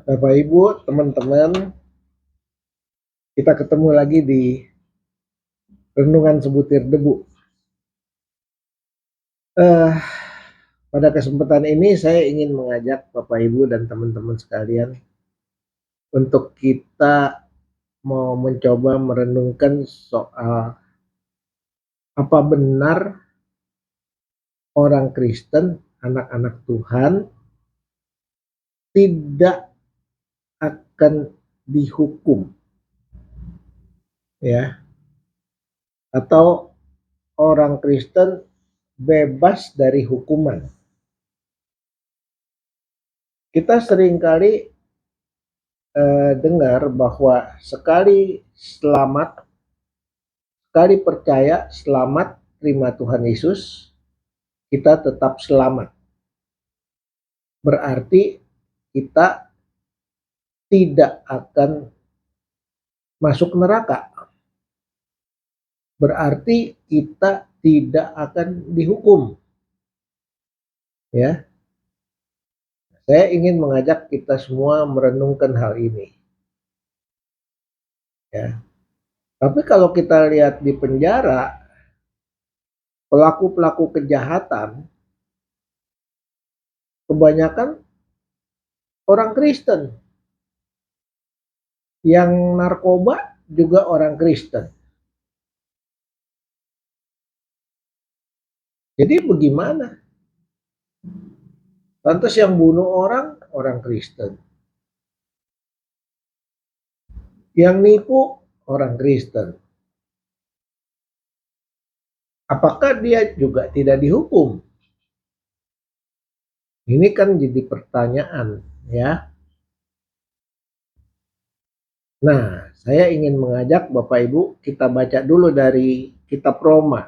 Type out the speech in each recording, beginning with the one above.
Bapak Ibu, teman-teman, kita ketemu lagi di Renungan Sebutir Debu. Pada kesempatan ini saya ingin mengajak Bapak Ibu dan teman-teman sekalian untuk kita mau mencoba merenungkan soal apa benar orang Kristen, anak-anak Tuhan tidak akan dihukum, ya, atau orang Kristen bebas dari hukuman. Kita seringkali dengar bahwa sekali selamat, sekali percaya, selamat, terima Tuhan Yesus, kita tetap selamat. Berarti kita tidak akan masuk neraka. Berarti kita tidak akan dihukum. Ya, saya ingin mengajak kita semua merenungkan hal ini. Ya, tapi kalau kita lihat di penjara, pelaku-pelaku kejahatan kebanyakan orang Kristen. Yang narkoba juga orang Kristen. Jadi bagaimana? Lantas yang bunuh orang Kristen. Yang nipu, orang Kristen. Apakah dia juga tidak dihukum? Ini kan jadi pertanyaan, ya. Nah, saya ingin mengajak Bapak Ibu kita baca dulu dari kitab Roma.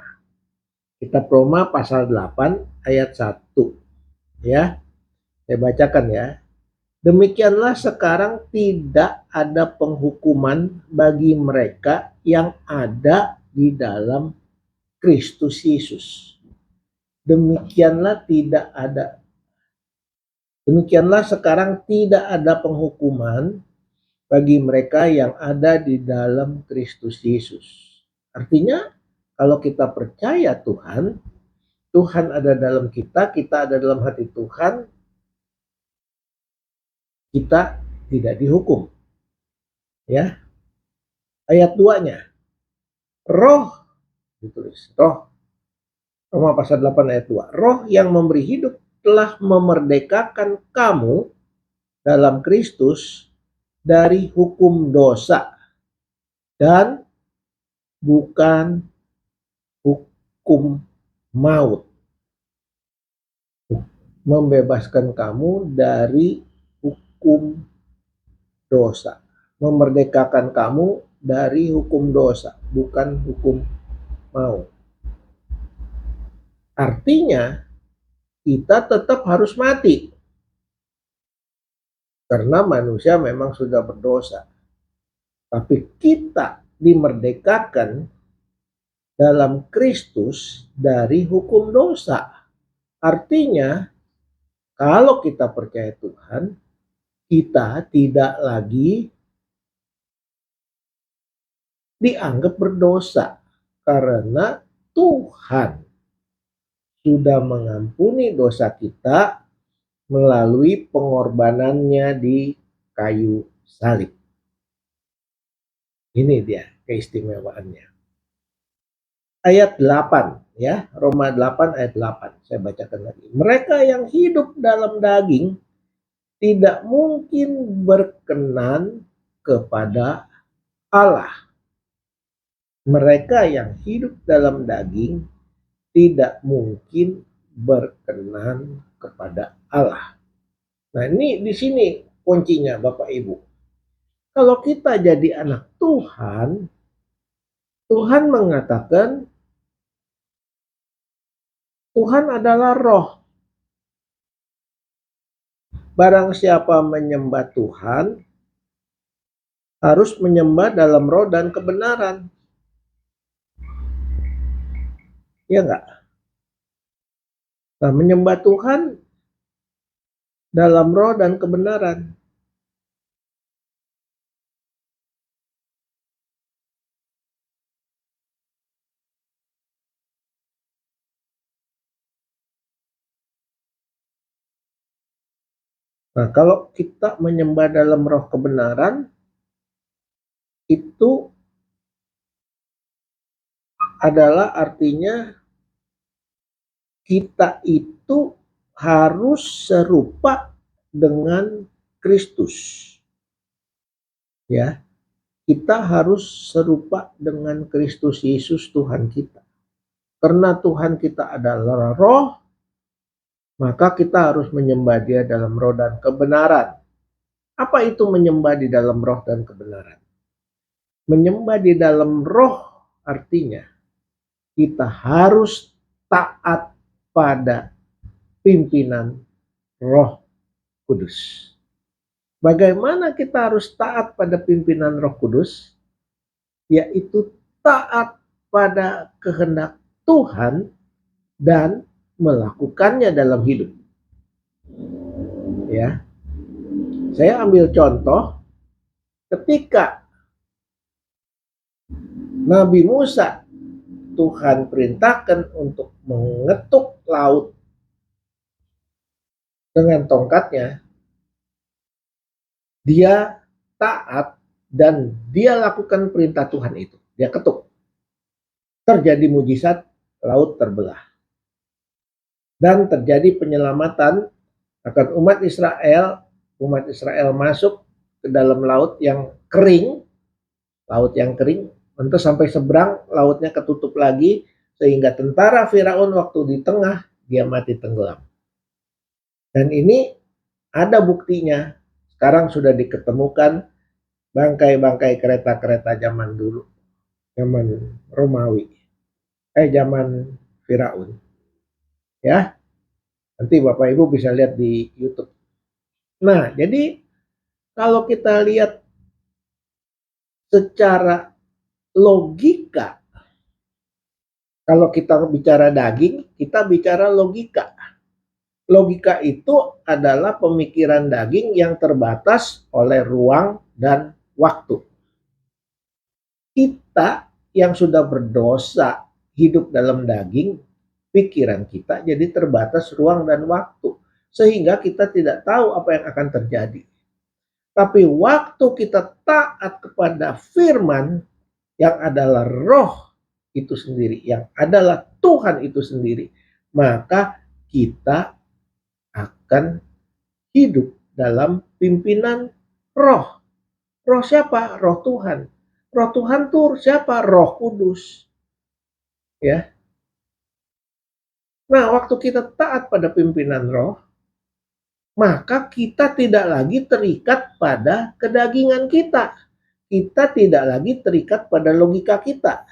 Kitab Roma pasal 8 ayat 1. Ya, saya bacakan ya. Demikianlah sekarang tidak ada penghukuman bagi mereka yang ada di dalam Kristus Yesus. Demikianlah sekarang tidak ada penghukuman bagi mereka yang ada di dalam Kristus Yesus. Artinya kalau kita percaya Tuhan, Tuhan ada dalam kita, kita ada dalam hati Tuhan, kita tidak dihukum. Ya. Ayat 2-nya. Roh ditulis. Roma pasal 8 ayat 2. Roh yang memberi hidup telah memerdekakan kamu dalam Kristus dari hukum dosa dan bukan hukum maut. Membebaskan kamu dari hukum dosa. Memerdekakan kamu dari hukum dosa, bukan hukum maut. Artinya, kita tetap harus mati. Karena manusia memang sudah berdosa. Tapi kita dimerdekakan dalam Kristus dari hukum dosa. Artinya, kalau kita percaya Tuhan, kita tidak lagi dianggap berdosa. Karena Tuhan sudah mengampuni dosa kita melalui pengorbanannya di kayu salib. Ini dia keistimewaannya. Ayat 8 ya, Roma 8 ayat 8. Saya bacakan lagi. Mereka yang hidup dalam daging tidak mungkin berkenan kepada Allah. Mereka yang hidup dalam daging tidak mungkin berkenan kepada Allah. Nah, ini di sini kuncinya Bapak Ibu. Kalau kita jadi anak Tuhan, Tuhan mengatakan Tuhan adalah roh. Barang siapa menyembah Tuhan, harus menyembah dalam roh dan kebenaran. Ya enggak? Nah, menyembah Tuhan dalam roh dan kebenaran. Nah, kalau kita menyembah dalam roh kebenaran, itu adalah artinya kita itu harus serupa dengan Kristus. Ya, kita harus serupa dengan Kristus Yesus Tuhan kita. Karena Tuhan kita adalah roh, maka kita harus menyembah Dia dalam roh dan kebenaran. Apa itu menyembah di dalam roh dan kebenaran? Menyembah di dalam roh artinya kita harus taat pada pimpinan Roh Kudus. Bagaimana kita harus taat pada pimpinan Roh Kudus? Yaitu taat pada kehendak Tuhan dan melakukannya dalam hidup. Ya, saya ambil contoh ketika Nabi Musa Tuhan perintahkan untuk mengetuk laut dengan tongkatnya, dia taat dan dia lakukan perintah Tuhan itu. Dia ketuk. Terjadi mujizat, laut terbelah. Dan terjadi penyelamatan akan umat Israel. Umat Israel masuk ke dalam laut yang kering. Laut yang kering. Entah sampai seberang, lautnya ketutup lagi. Sehingga tentara Firaun waktu di tengah, dia mati tenggelam. Dan ini ada buktinya. Sekarang sudah diketemukan bangkai-bangkai kereta-kereta zaman dulu. Zaman Romawi. Zaman Firaun. Ya, nanti Bapak Ibu bisa lihat di YouTube. Nah, jadi kalau kita lihat secara logika, kalau kita bicara daging, kita bicara logika. Logika itu adalah pemikiran daging yang terbatas oleh ruang dan waktu. Kita yang sudah berdosa hidup dalam daging, pikiran kita jadi terbatas ruang dan waktu. Sehingga kita tidak tahu apa yang akan terjadi. Tapi waktu kita taat kepada firman yang adalah roh itu sendiri, yang adalah Tuhan itu sendiri, maka kita akan hidup dalam pimpinan roh. Roh siapa? Roh Tuhan. Roh Tuhan tuh siapa? Roh Kudus. Ya. Nah, waktu kita taat pada pimpinan roh, maka kita tidak lagi terikat pada kedagingan kita. Kita tidak lagi terikat pada logika kita,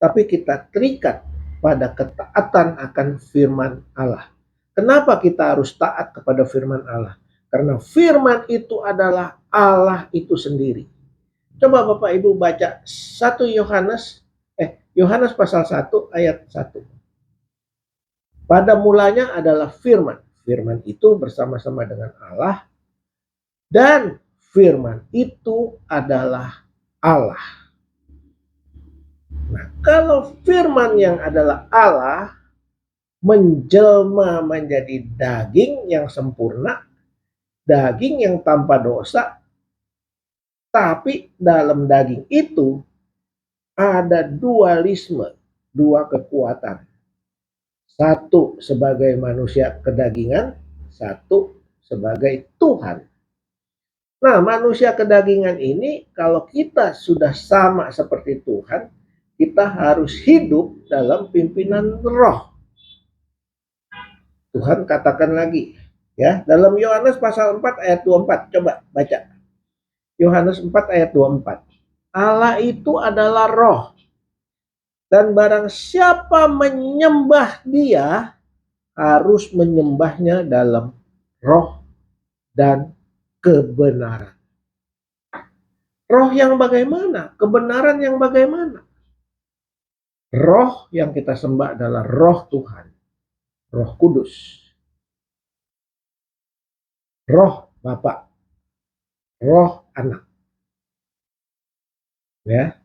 tapi kita terikat pada ketaatan akan firman Allah. Kenapa kita harus taat kepada firman Allah? Karena firman itu adalah Allah itu sendiri. Coba Bapak Ibu baca 1 Yohanes Yohanes pasal 1 ayat 1. Pada mulanya adalah firman. Firman itu bersama-sama dengan Allah dan firman itu adalah Allah. Nah, kalau firman yang adalah Allah menjelma menjadi daging yang sempurna, daging yang tanpa dosa, tapi dalam daging itu ada dualisme, dua kekuatan. Satu sebagai manusia kedagingan, satu sebagai Tuhan. Nah, manusia kedagingan ini kalau kita sudah sama seperti Tuhan, kita harus hidup dalam pimpinan roh. Tuhan katakan lagi, ya, dalam Yohanes pasal 4 ayat 24, coba baca. Yohanes 4 ayat 24. Allah itu adalah roh. Dan barang siapa menyembah Dia harus menyembahnya dalam roh dan kebenaran. Roh yang bagaimana? Kebenaran yang bagaimana? Roh yang kita sembah adalah roh Tuhan, Roh Kudus. roh Bapa, roh Anak. Ya,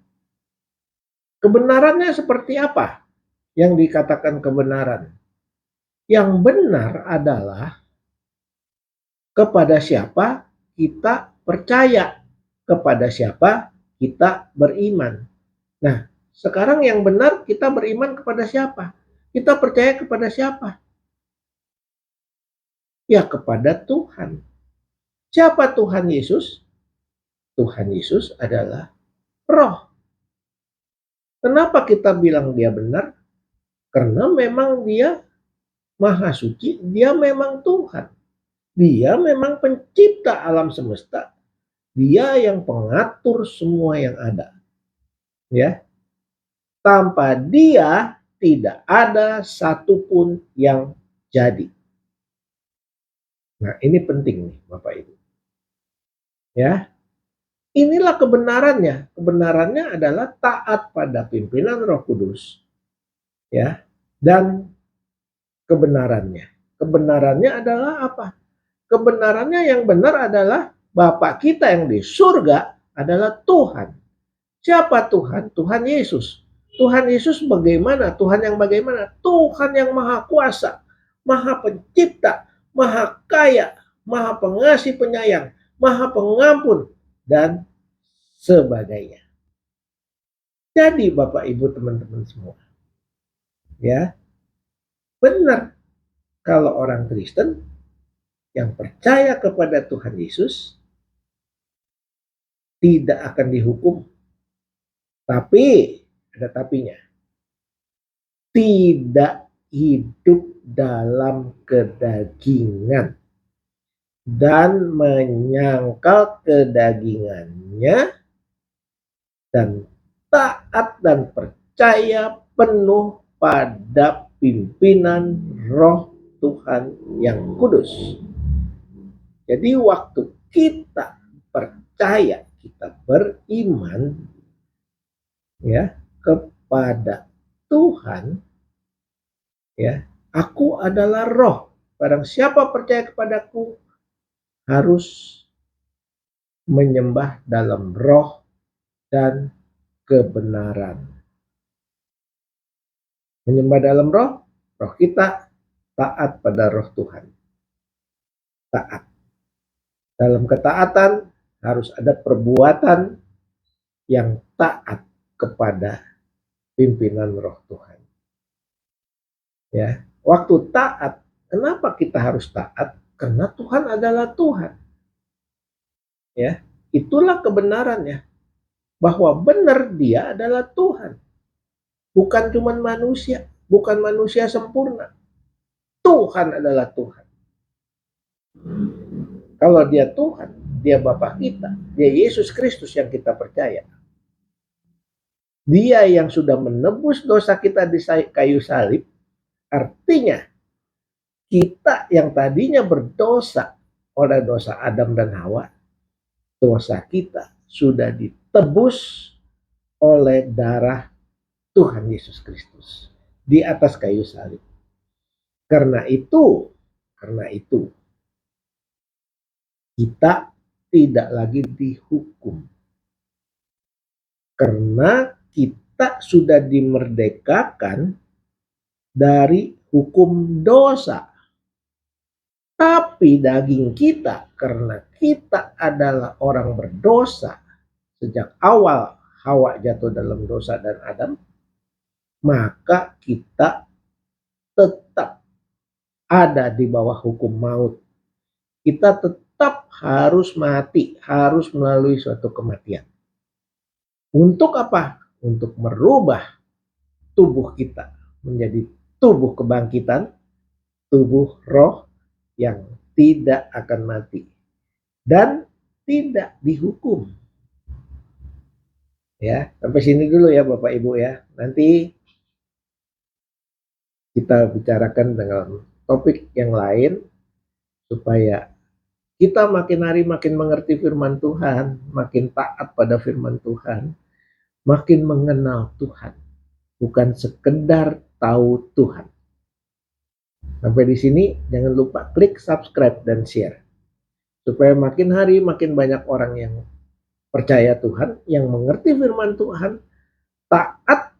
kebenarannya seperti apa yang dikatakan kebenaran? Yang benar adalah kepada siapa kita percaya, kepada siapa kita beriman. Nah, sekarang yang benar kita beriman kepada siapa? Kita percaya kepada siapa? Ya kepada Tuhan. Siapa Tuhan Yesus? Tuhan Yesus adalah roh. Kenapa kita bilang dia benar? Karena memang dia maha suci, dia memang Tuhan. Dia memang pencipta alam semesta. Dia yang pengatur semua yang ada. Ya, tanpa dia tidak ada satupun yang jadi. Nah, ini penting nih Bapak Ibu. Ya, inilah kebenarannya. Kebenarannya adalah taat pada pimpinan Roh Kudus. Ya, dan kebenarannya. Kebenarannya adalah apa? Kebenarannya yang benar adalah Bapa kita yang di surga adalah Tuhan. Siapa Tuhan? Tuhan Yesus. Tuhan Yesus bagaimana? Tuhan yang bagaimana? Tuhan yang maha kuasa, maha pencipta, maha kaya, maha pengasih penyayang, maha pengampun, dan sebagainya. Jadi Bapak Ibu teman-teman semua, ya benar kalau orang Kristen yang percaya kepada Tuhan Yesus tidak akan dihukum. Tapi, ada tapinya, tidak hidup dalam kedagingan dan menyangkal kedagingannya dan taat dan percaya penuh pada pimpinan Roh Tuhan yang kudus. Jadi waktu kita percaya, kita beriman ya kepada Tuhan, ya, aku adalah roh. Barang siapa percaya kepadaku harus menyembah dalam roh dan kebenaran. Menyembah dalam roh, roh kita taat pada roh Tuhan. Taat. Dalam ketaatan harus ada perbuatan yang taat kepada pimpinan roh Tuhan. Ya, waktu taat, kenapa kita harus taat? Karena Tuhan adalah Tuhan. Ya, itulah kebenarannya. Bahwa benar dia adalah Tuhan. Bukan cuma manusia, bukan manusia sempurna. Tuhan adalah Tuhan. Kalau dia Tuhan, dia Bapa kita, dia Yesus Kristus yang kita percaya. Dia yang sudah menebus dosa kita di kayu salib, artinya kita yang tadinya berdosa oleh dosa Adam dan Hawa, dosa kita sudah ditebus oleh darah Tuhan Yesus Kristus di atas kayu salib. Karena itu kita tidak lagi dihukum. Karena kita sudah dimerdekakan dari hukum dosa. Tapi daging kita, karena kita adalah orang berdosa sejak awal Hawa jatuh dalam dosa dan Adam, maka kita tetap ada di bawah hukum maut. Kita tetap harus mati, harus melalui suatu kematian. Untuk apa? Untuk merubah tubuh kita menjadi tubuh kebangkitan, tubuh roh yang tidak akan mati dan tidak dihukum. Ya, sampai sini dulu ya Bapak Ibu ya. Nanti kita bicarakan dengan topik yang lain supaya kita makin hari makin mengerti firman Tuhan, makin taat pada firman Tuhan, makin mengenal Tuhan, bukan sekedar tahu Tuhan. Sampai di sini jangan lupa klik subscribe dan share. supaya makin hari makin banyak orang yang percaya Tuhan, yang mengerti firman Tuhan, taat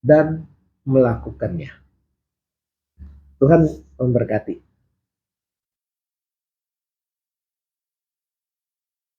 dan melakukannya. Tuhan memberkati.